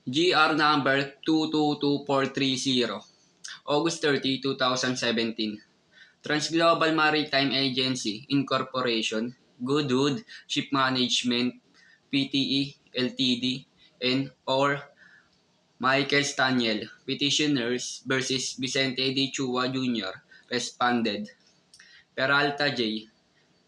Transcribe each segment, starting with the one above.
GR number 222430, August 30, 2017. Transglobal Maritime Agency Incorporation, Goodwood Ship Management Pte. Ltd. and or Michael Staniel, petitioners versus Vicente D. Chua Jr. responded. Peralta J.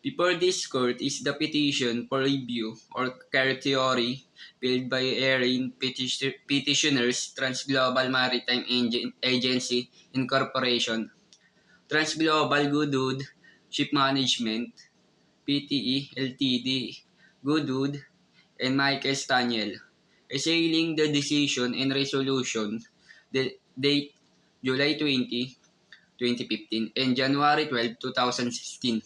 Before this court is the petition for review or certiorari filed by Erin petitioners Transglobal Maritime Agency Incorporation, Transglobal Goodwood Ship Management Pte. Ltd. Goodwood, and Michael Staniel, assailing the decision and resolution the date July 20, 2015 and January 12, 2016,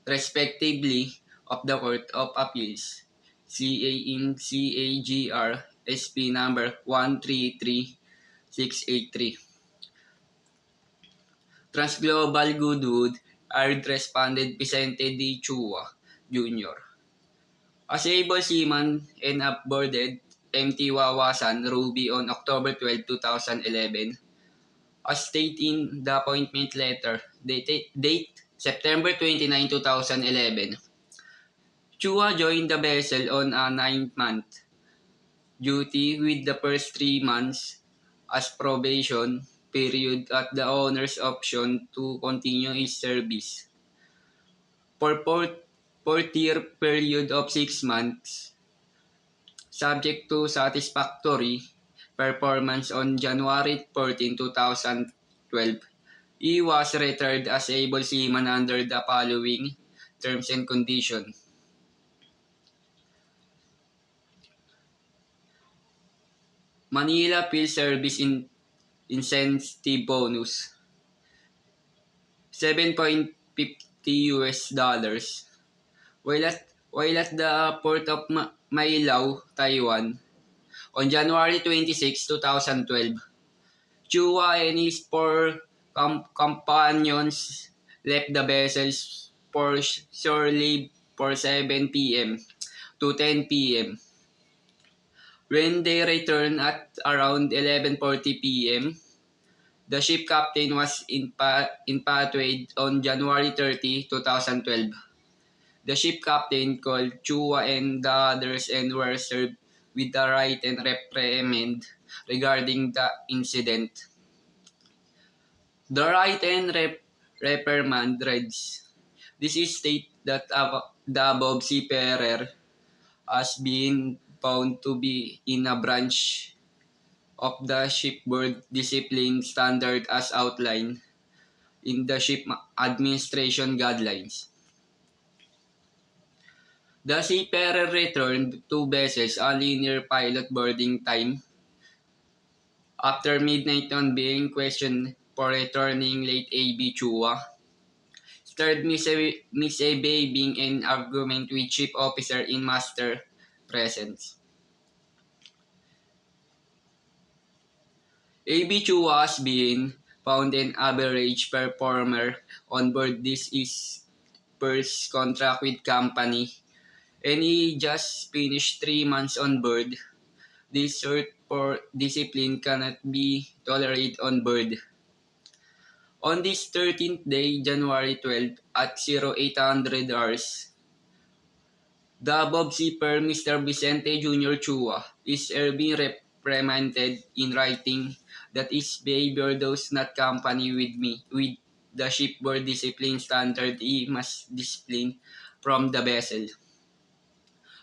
respectively, of the Court of Appeals, CA in CAGR SP number 133683. Transglobal Goodwood Ard responded Vicente D. Chua Jr. As able seaman and upboarded MT Wawasan Ruby on October 12, 2011, as stated in the appointment letter date September 29, 2011. Chua joined the vessel on a 9-month duty with the first 3 months as probation period at the owner's option to continue his service. For fourth-year period of 6 months, subject to satisfactory performance on January 14, 2012, he was retired as able seaman under the following terms and conditions. Manila Field Service Incentive Bonus, $7.50, while at the port of Mailao, Taiwan, on January 26, 2012. Chua and his 4 companions left the vessels for shore leave for 7 p.m. to 10 p.m. When they returned at around 11:40 p.m., the ship captain was infatuated on January 30, 2012. The ship captain called Chua and the others and were served with a written reprimand regarding the incident. The written reprimand reads, "This is state that the above seafarer has been found to be in a branch of the shipboard discipline standard as outlined in the Ship Administration Guidelines. The seafarer returned to vessels only near pilot boarding time after midnight on being questioned for returning late. A.B. Chua started misbehaving in argument with chief officer in master presence. A.B. Chua has been found an average performer on board this is first contract with company, and he just finished 3 months on board. This sort for discipline cannot be tolerated on board. On this 13th day, January 12, at 0800 hours, the above seafarer, Mr. Vicente Jr. Chua, is being reprimanded in writing that his behavior does not company with the shipboard discipline standard he must discipline from the vessel.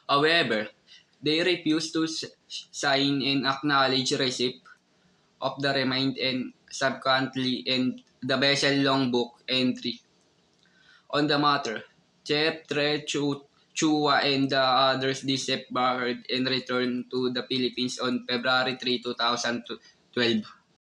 However, they refuse to sign and acknowledge receipt of the remand and subsequently and the vessel logbook entry. On the matter, Chef Tre Chua and the others disembarked and returned to the Philippines on February 3, 2012.